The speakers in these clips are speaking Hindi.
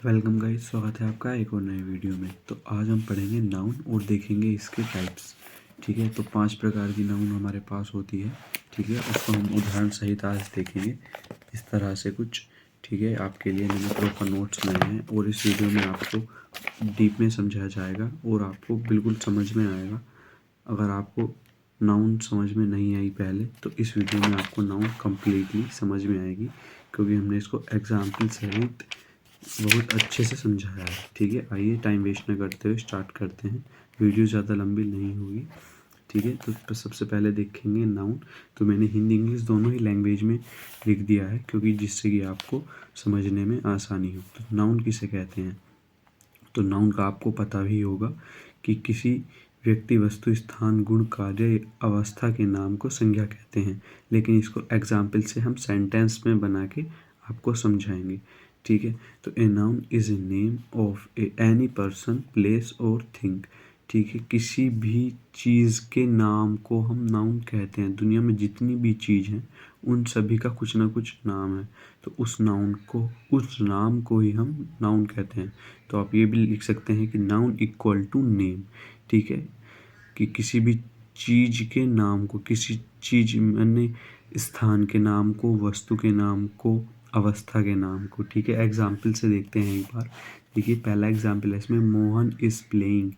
वेलकम गाइस, स्वागत है आपका एक और नए वीडियो में। तो आज हम पढ़ेंगे नाउन और देखेंगे इसके टाइप्स। ठीक है, तो 5 प्रकार की नाउन हमारे पास होती है। ठीक है, उसको हम उदाहरण सहित आज देखेंगे इस तरह से कुछ। ठीक है, आपके लिए मैंने प्रॉपर नोट्स बनाए हैं और इस वीडियो में आपको डीप में समझाया जाएगा और आपको बिल्कुल समझ में आएगा। अगर आपको नाउन समझ में नहीं आई पहले, तो इस वीडियो में आपको नाउन कम्प्लीटली समझ में आएगी, क्योंकि हमने इसको एग्जाम्पल सहित बहुत अच्छे से समझाया है। ठीक है, आइए टाइम वेस्ट न करते हुए स्टार्ट करते हैं। वीडियो ज़्यादा लंबी नहीं होगी। ठीक है, तो सबसे पहले देखेंगे नाउन। तो मैंने हिंदी इंग्लिश दोनों ही लैंग्वेज में लिख दिया है, क्योंकि जिससे कि आपको समझने में आसानी हो। तो नाउन किसे कहते हैं? तो नाउन का आपको पता भी होगा कि किसी व्यक्ति, वस्तु, स्थान, गुण, कार्य, अवस्था के नाम को संज्ञा कहते हैं। लेकिन इसको एग्जाम्पल से हम सेंटेंस में बना के आपको समझाएंगे। ठीक है, तो a noun is a name of any person, place और थिंग। ठीक है, किसी भी चीज़ के नाम को हम नाउन कहते हैं। दुनिया में जितनी भी चीज़ हैं उन सभी का कुछ ना कुछ नाम है, तो उस नाम को ही हम नाउन कहते हैं। तो आप ये भी लिख सकते हैं कि नाउन इक्वल टू नेम। ठीक है, कि किसी भी चीज़ के नाम को, किसी चीज़ यानी स्थान के नाम को, वस्तु के नाम को, अवस्था के नाम को। ठीक है, एग्जाम्पल से देखते हैं एक बार। देखिए, पहला एग्जाम्पल है इसमें, मोहन इज प्लेइंग।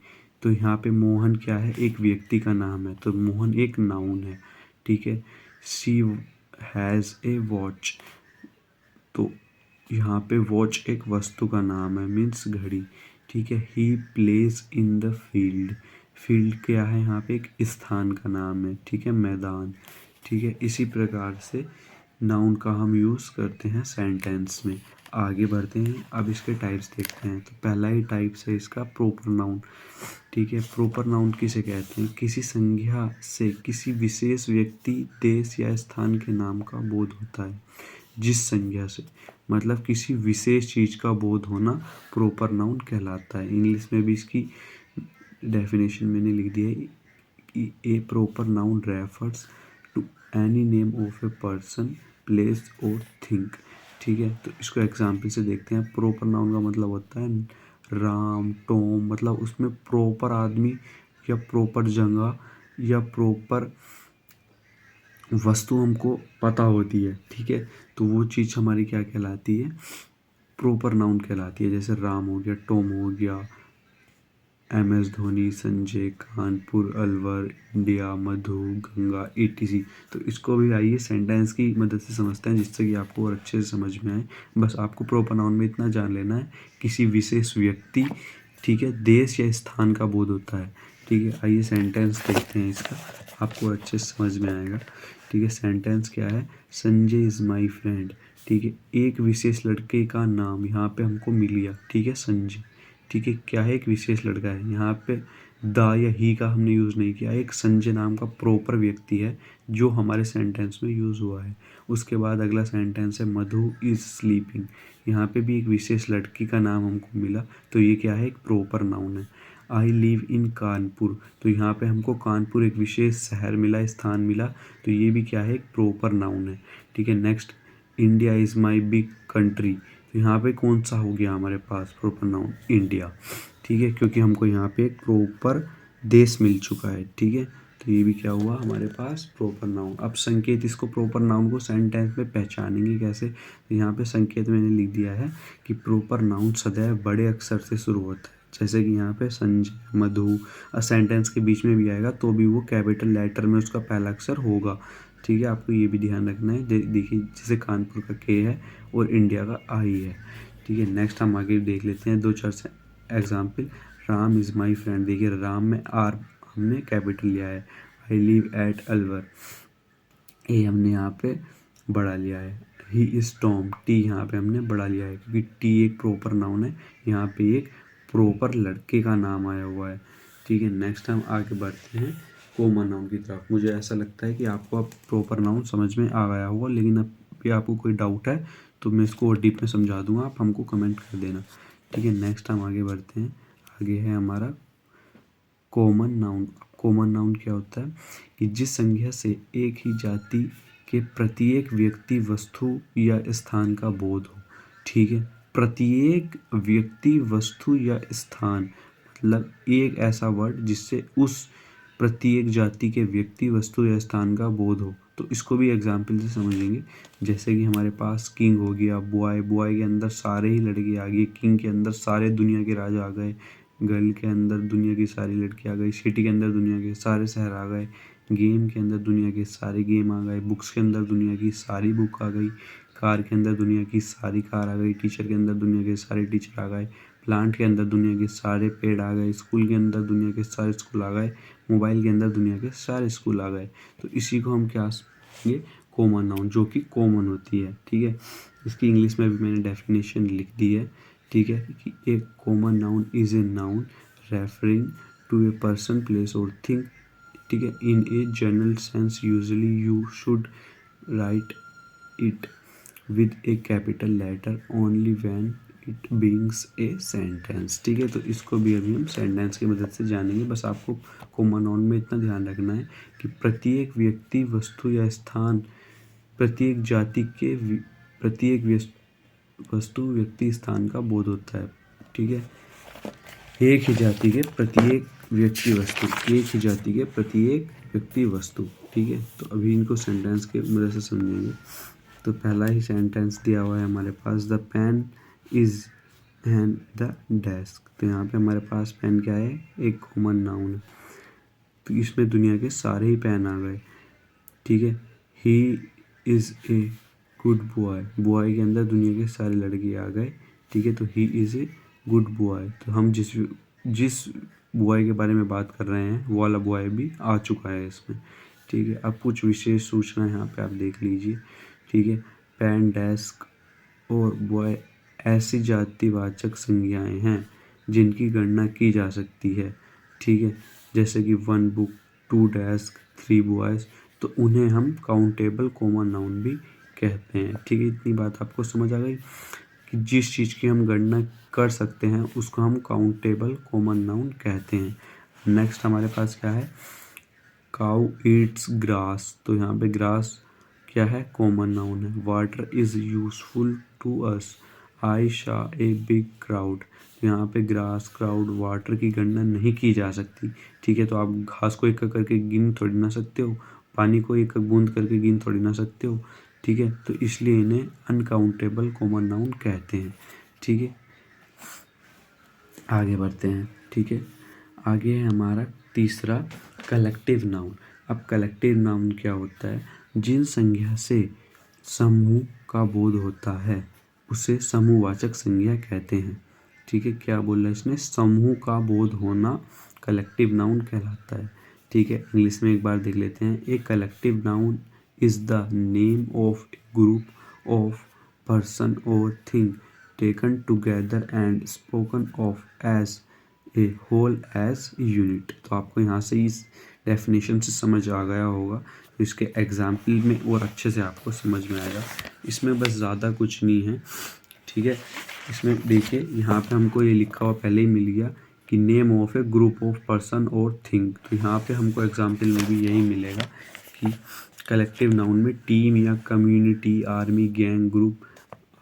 तो यहाँ पे मोहन क्या है? एक व्यक्ति का नाम है, तो मोहन एक नाउन है। ठीक है, शी हैज़ ए वॉच। तो यहाँ पे वॉच एक वस्तु का नाम है, मीन्स घड़ी। ठीक है, he plays in the field. Field क्या है? यहाँ पे एक स्थान का नाम है। ठीक है, मैदान। ठीक है, इसी प्रकार से नाउन का हम यूज़ करते हैं सेंटेंस में। आगे बढ़ते हैं, अब इसके टाइप्स देखते हैं। तो पहला ही टाइप्स है इसका प्रॉपर नाउन। ठीक है, प्रॉपर नाउन किसे कहते हैं? किसी संज्ञा से किसी विशेष व्यक्ति, देश या स्थान के नाम का बोध होता है। जिस संज्ञा से, मतलब किसी विशेष चीज़ का बोध होना प्रॉपर नाउन कहलाता है। इंग्लिश में भी इसकी डेफिनेशन मैंने लिख दिया है कि a proper noun refers to any name of a person, place और थिंग। ठीक है, तो इसको एग्जाम्पल से देखते हैं। प्रॉपर नाउन का मतलब होता है राम, टॉम, मतलब उसमें प्रॉपर आदमी या प्रॉपर जगह या प्रॉपर वस्तु हमको पता होती है। ठीक है, तो वो चीज़ हमारी क्या कहलाती है? प्रॉपर नाउन कहलाती है। जैसे राम हो गया, टॉम हो गया, MS धोनी, संजय, कानपुर, अलवर, इंडिया, मधु, गंगा, ETC। तो इसको भी आइए सेंटेंस की मदद से समझते हैं, जिससे कि आपको और अच्छे से समझ में आए। बस आपको प्रॉपर नाउन में इतना जान लेना है, किसी विशेष व्यक्ति, ठीक है, देश या स्थान का बोध होता है। ठीक है, आइए सेंटेंस देखते हैं इसका, आपको अच्छे से समझ में आएगा। ठीक है, सेंटेंस क्या है? Sanjay is my friend. ठीक है, एक विशेष लड़के का नाम यहाँ पे हमको मिल गया। ठीक है, संजय। ठीक है, क्या है? एक विशेष लड़का है। यहाँ पे द या ही का हमने यूज़ नहीं किया। एक संजय नाम का प्रॉपर व्यक्ति है जो हमारे सेंटेंस में यूज़ हुआ है। उसके बाद अगला सेंटेंस है, मधु इज़ स्लीपिंग। यहाँ पे भी एक विशेष लड़की का नाम हमको मिला, तो ये क्या है? एक प्रॉपर नाउन है। I live in Kanpur. तो यहाँ पे हमको कानपुर एक विशेष शहर मिला, स्थान मिला, तो ये भी क्या है? एक प्रॉपर नाउन है। ठीक है, next, India is my big country. तो यहाँ पे कौन सा हो गया हमारे पास प्रॉपर नाउन? इंडिया। ठीक है, क्योंकि हमको यहाँ पे एक प्रॉपर देश मिल चुका है। ठीक है, तो ये भी क्या हुआ हमारे पास? Proper noun. अब संकेत, इसको प्रॉपर नाउन को सेंटेंस में पहचानेंगे कैसे? तो यहाँ पे संकेत मैंने लिख दिया है कि प्रॉपर नाउन सदैव बड़े अक्षर से शुरू होता है। जैसे कि यहाँ पे संजय, मधु, सेंटेंस के बीच में भी आएगा तो भी वो कैपिटल लेटर में उसका पहला अक्षर होगा। ठीक है, आपको ये भी ध्यान रखना है। देखिए, जैसे कानपुर का के है और इंडिया का आई है। ठीक है, नेक्स्ट हम आगे देख लेते हैं 2-4 से example. Ram is my friend. देखिए, राम में आर हमने कैपिटल लिया है। आई लिव एट अलवर, ए हमने यहाँ पे बड़ा लिया है। ही इज़ टॉम, टी यहाँ पे हमने बड़ा लिया है, क्योंकि टी एक प्रॉपर नाउन है। यहाँ पे एक प्रॉपर लड़के का नाम आया हुआ है। ठीक है, नेक्स्ट हम आगे बढ़ते हैं कॉमन नाउन की तरफ। मुझे ऐसा लगता है कि आपको अब प्रॉपर नाउन समझ में आ गया होगा, लेकिन अब भी आपको कोई डाउट है तो मैं इसको और डीप में समझा दूंगा, आप हमको कमेंट कर देना। ठीक है, नेक्स्ट हम आगे बढ़ते हैं। आगे है हमारा कॉमन नाउन। कॉमन नाउन क्या होता है? कि जिस संज्ञा से एक ही जाति के प्रत्येक व्यक्ति, वस्तु या स्थान का बोध हो। ठीक है, प्रत्येक व्यक्ति, वस्तु या स्थान, मतलब एक ऐसा वर्ड जिससे उस प्रत्येक जाति के व्यक्ति, वस्तु या स्थान का बोध हो। तो इसको भी एग्जाम्पल से समझेंगे। जैसे कि हमारे पास किंग हो गया, बॉय, बॉय के अंदर सारे ही लड़के आ गए, किंग के अंदर सारे दुनिया के राजा आ गए, गर्ल के अंदर दुनिया की सारी लड़की आ गई, सिटी के अंदर दुनिया के सारे शहर आ गए, गेम के अंदर दुनिया के सारे गेम आ गए, बुक्स के अंदर दुनिया की सारी बुक आ गई, कार के अंदर दुनिया की सारी कार आ गई, टीचर के अंदर दुनिया के सारे टीचर आ गए, प्लांट के अंदर दुनिया के सारे पेड़ आ गए, स्कूल के अंदर दुनिया के सारे स्कूल आ गए, मोबाइल के अंदर दुनिया के सारे स्कूल आ गए। तो इसी को हम क्या ये कॉमन नाउन, जो कि कॉमन होती है। ठीक है, इसकी इंग्लिश में भी मैंने डेफिनेशन लिख दी है। ठीक है, कि एक common noun is a noun referring to a person, place और थिंग। ठीक है, in a general sense usually you should write it with a capital letter only when it begins a sentence. ठीक है, तो इसको भी अभी हम सेंटेंस की मदद से जानेंगे। बस आपको कॉमन नाउन में इतना ध्यान रखना है कि प्रत्येक व्यक्ति, वस्तु या स्थान, प्रत्येक जाति के प्रत्येक वस्तु, व्यक्ति, स्थान का बोध होता है। ठीक है, एक ही जाति के प्रत्येक व्यक्ति, वस्तु, एक ही जाति के प्रत्येक व्यक्ति, वस्तु। ठीक है, तो अभी इनको सेंटेंस के मदद से समझेंगे। तो पहला ही सेंटेंस दिया हुआ है हमारे पास, the pen is and the desk. तो यहाँ पे हमारे पास पेन क्या है, एक कॉमन नाउन है। तो इसमें दुनिया के सारे ही पेन आ गए। ठीक है, he is a good boy, boy के अंदर दुनिया के सारे लड़के आ गए। ठीक है, तो he is a good boy, तो हम जिस बॉय के बारे में बात कर रहे हैं वो वाला बॉय भी आ चुका है इसमें। ठीक है, अब कुछ विशेष सूचना यहाँ पे आप देख लीजिए। ठीक है, पेन, डेस्क और बॉय ऐसी जातिवाचक संज्ञाएं हैं जिनकी गणना की जा सकती है। ठीक है, जैसे कि 1 बुक, 2 डेस्क, 3 बॉयज़, तो उन्हें हम काउंटेबल कॉमन नाउन भी कहते हैं। ठीक है, इतनी बात आपको समझ आ गई कि जिस चीज़ की हम गणना कर सकते हैं उसको हम काउंटेबल कॉमन नाउन कहते हैं। नेक्स्ट हमारे पास क्या है, काउ ईट्स ग्रास। तो यहाँ पे ग्रास क्या है, कॉमन नाउन है। Water is useful to us, I saw a big crowd. तो यहाँ पे ग्रास, क्राउड, वाटर की गणना नहीं की जा सकती। ठीक है, तो आप घास को एक एक करके गिन थोड़ी ना सकते हो, पानी को एक एक बूंद करके गिन थोड़ी ना सकते हो। ठीक है, तो इसलिए इन्हें अनकाउंटेबल कॉमन नाउन कहते हैं। ठीक है, आगे बढ़ते हैं। ठीक है, आगे है हमारा तीसरा कलेक्टिव नाउन। अब कलेक्टिव नाउन क्या होता है, जिन संज्ञा से समूह का बोध होता है उसे समूहवाचक संज्ञा कहते हैं। ठीक है, क्या बोल रहा है इसमें, समूह का बोध होना कलेक्टिव नाउन कहलाता है। ठीक है, इंग्लिश में एक बार देख लेते हैं। A collective noun is the name of a group of person और thing taken together and spoken of as a whole as unit. तो आपको यहाँ से इस डेफिनेशन से समझ आ गया होगा, तो इसके एग्जाम्पल में और अच्छे से आपको समझ में आएगा। इसमें बस ज़्यादा कुछ नहीं है। ठीक है, इसमें देखिए यहाँ पे हमको ये लिखा हुआ पहले ही मिल गया कि name of a group of person और थिंग। तो यहाँ पे हमको एग्जाम्पल में भी यही मिलेगा कि कलेक्टिव नाउन में टीम या कम्युनिटी, आर्मी, गैंग, ग्रुप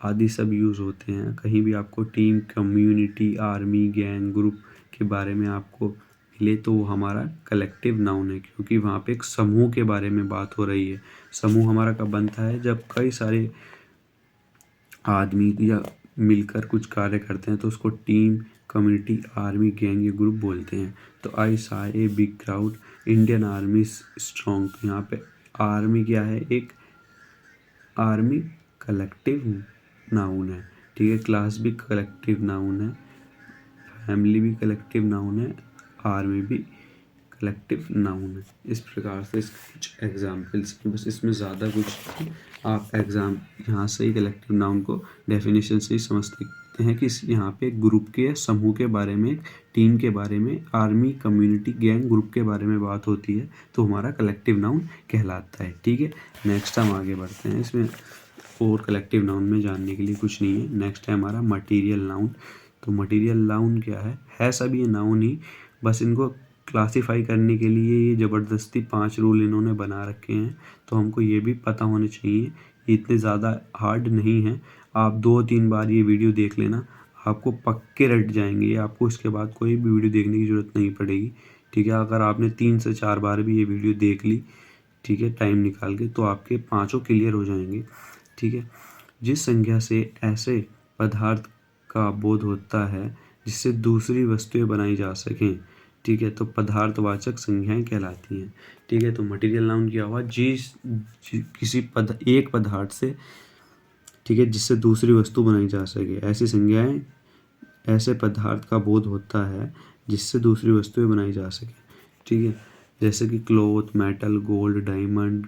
आदि सब यूज़ होते हैं। कहीं भी आपको team, community, army, gang, group के बारे में आपको मिले तो वो हमारा कलेक्टिव नाउन है, क्योंकि वहाँ पे एक समूह के बारे में बात हो रही है। समूह हमारा कब बनता है, जब कई सारे आदमी या मिलकर कुछ कार्य करते हैं तो उसको टीम, कम्युनिटी, आर्मी, गैंग या ग्रुप बोलते हैं। तो आई सा a big crowd, Indian army strong. तो यहाँ पे आर्मी क्या है, एक आर्मी कलेक्टिव नाउन है। ठीक है, क्लास भी कलेक्टिव नाउन है, फैमिली भी कलेक्टिव नाउन है, आर्मी भी कलेक्टिव नाउन है। इस प्रकार से इसके कुछ एग्जाम्पल्स, बस इसमें ज़्यादा कुछ आप एग्जाम यहाँ से ही कलेक्टिव नाउन को डेफिनेशन से ही समझ सकते हैं कि यहाँ पे ग्रुप के, समूह के बारे में, टीम के बारे में, आर्मी, कम्युनिटी, गैंग, ग्रुप के बारे में बात होती है तो हमारा कलेक्टिव नाउन कहलाता है। ठीक है, नेक्स्ट हम आगे बढ़ते हैं। इसमें और कलेक्टिव नाउन में जानने के लिए कुछ नहीं है। नेक्स्ट है हमारा मटीरियल नाउन। तो मटीरियल नाउन क्या है सब ये नाउन ही, बस इनको क्लासीफाई करने के लिए ये ज़बरदस्ती 5 रूल इन्होंने बना रखे हैं, तो हमको ये भी पता होने चाहिए। ये इतने ज़्यादा हार्ड नहीं है, आप 2-3 बार ये वीडियो देख लेना, आपको पक्के रट जाएंगे। आपको इसके बाद कोई भी वीडियो देखने की ज़रूरत नहीं पड़ेगी, ठीक है। अगर आपने 3 से 4 बार भी ये वीडियो देख ली, ठीक है, टाइम निकाल के, तो आपके पाँचों क्लियर हो जाएंगे, ठीक है। जिस संज्ञा से ऐसे पदार्थ का बोध होता है जिससे दूसरी वस्तुएं बनाई जा सकें, ठीक है, तो पदार्थवाचक संज्ञाएं कहलाती हैं, ठीक है। तो मटेरियल नाउन क्या हुआ, किसी एक पदार्थ से, ठीक है, जिससे दूसरी वस्तु बनाई जा सके, ऐसी संज्ञाएं, ऐसे पदार्थ का बोध होता है जिससे दूसरी वस्तुएं बनाई जा सके, ठीक है। जैसे कि क्लॉथ, मेटल, गोल्ड, डायमंड,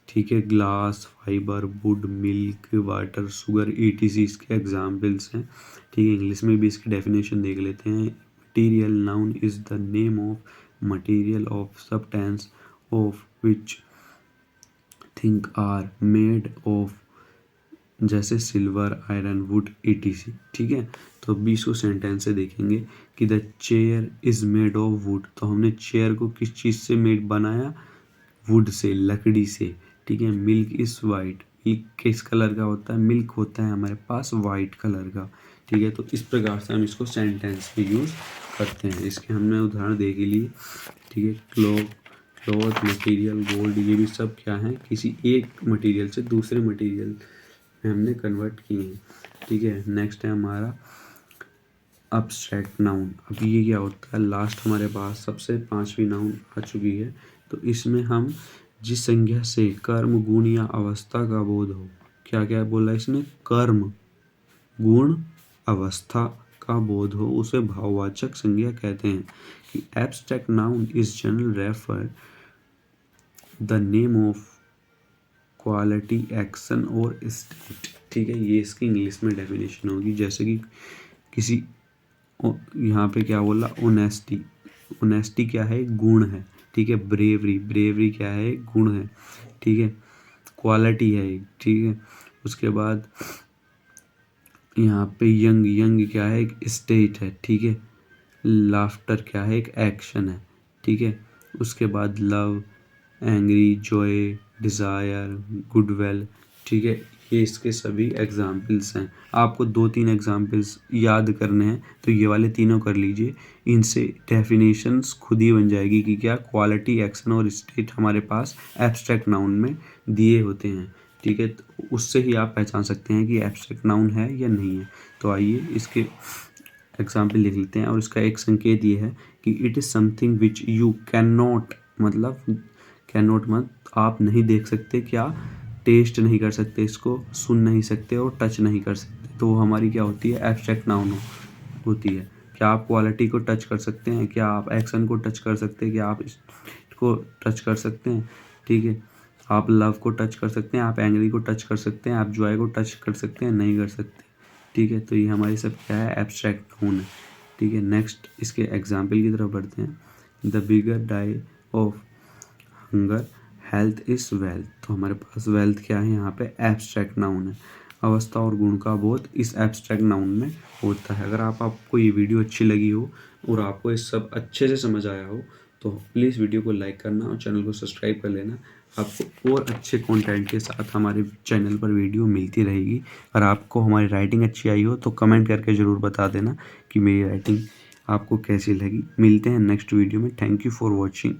ठीक है, glass, fibre, would, milk, water, sugar, ETC इसके एग्जाम्पल्स हैं, ठीक है। इंग्लिश में भी इसकी डेफिनेशन देख लेते हैं। Material noun is the name of material of substance of which thing are made of, जैसे सिल्वर, आयरन, वुड, ETC, ठीक है। तो 20 को सेंटेंस से देखेंगे कि the chair is made of would, तो हमने चेयर को किस चीज़ से मेड बनाया, वुड से, लकड़ी से, ठीक है। मिल्क इज वाइट, मिल्क किस कलर का होता है, मिल्क होता है हमारे पास वाइट कलर का, ठीक है। तो इस प्रकार से हम इसको सेंटेंस में यूज़ करते हैं। इसके हमने उदाहरण देख लिए, ठीक है। क्लॉथ, मटेरियल, गोल्ड, ये भी सब क्या है, किसी एक मटेरियल से दूसरे मटेरियल में हमने कन्वर्ट किए हैं, ठीक है। नेक्स्ट है हमारा अब्स्ट्रैक्ट नाउन। अब ये क्या होता है, लास्ट हमारे पास सबसे 5वीं नाउन आ चुकी है। तो इसमें हम जिस संज्ञा से कर्म, गुण या अवस्था का बोध हो, क्या क्या बोला इसने, कर्म, गुण, अवस्था का बोध हो, उसे भाववाचक संज्ञा कहते हैं। कि abstract noun is general refer the name of quality, action और स्टेट, ठीक है। ये इसकी इंग्लिश में डेफिनेशन होगी। जैसे कि किसी, यहाँ पे क्या बोला, ऑनेस्टी, ऑनेस्टी क्या है, गुण है, ठीक है। ब्रेवरी क्या है, गुण है, ठीक है। क्वालिटी है, ठीक है। उसके बाद यहाँ पे यंग क्या है, एक स्टेट है, ठीक है। लाफ्टर क्या है, एक एक्शन है, ठीक है। उसके बाद love, angry, Joy, desire, goodwill, ठीक है। ये इसके सभी एग्जाम्पल्स हैं। आपको 2-3 एग्जाम्पल्स याद करने हैं, तो ये वाले तीनों कर लीजिए। इनसे डेफिनेशंस खुद ही बन जाएगी कि क्या क्वालिटी, एक्शन और स्टेट हमारे पास एब्स्ट्रैक्ट नाउन में दिए होते हैं, ठीक है। तो उससे ही आप पहचान सकते हैं कि एब्स्ट्रैक्ट नाउन है या नहीं है। तो आइए इसके एग्जाम्पल लिख लेते हैं। और इसका एक संकेत ये है कि it is something which you can not, मतलब कैन नॉट मत आप नहीं देख सकते, क्या टेस्ट नहीं कर सकते, इसको सुन नहीं सकते और टच नहीं कर सकते, तो हमारी क्या होती है, एब्स्ट्रैक्ट नाउन होती है। क्या आप क्वालिटी को टच कर सकते हैं, क्या आप एक्शन को टच कर सकते हैं, क्या आप इसको टच कर सकते हैं, ठीक है। आप लव को टच कर सकते हैं, आप एंग्री को टच कर सकते हैं, आप जॉय को टच कर सकते हैं, नहीं कर सकते, ठीक है। तो ये हमारी सब क्या है, एब्स्ट्रैक्ट नाउन है, ठीक है। नेक्स्ट इसके एग्जाम्पल की तरफ बढ़ते हैं। The bigger die of hunger, health is wealth, तो हमारे पास वेल्थ क्या है, यहाँ पे एब्स्ट्रैक्ट नाउन है। अवस्था और गुण का बोध इस एब्स्ट्रैक्ट नाउन में होता है। अगर आपको ये वीडियो अच्छी लगी हो और आपको ये सब अच्छे से समझ आया हो, तो प्लीज़ वीडियो को लाइक करना और चैनल को सब्सक्राइब कर लेना। आपको और अच्छे कंटेंट के साथ हमारे चैनल पर वीडियो मिलती रहेगी। अगर आपको हमारी राइटिंग अच्छी आई हो तो कमेंट करके ज़रूर बता देना कि मेरी राइटिंग आपको कैसी लगी। मिलते हैं नेक्स्ट वीडियो में। Thank you for watching.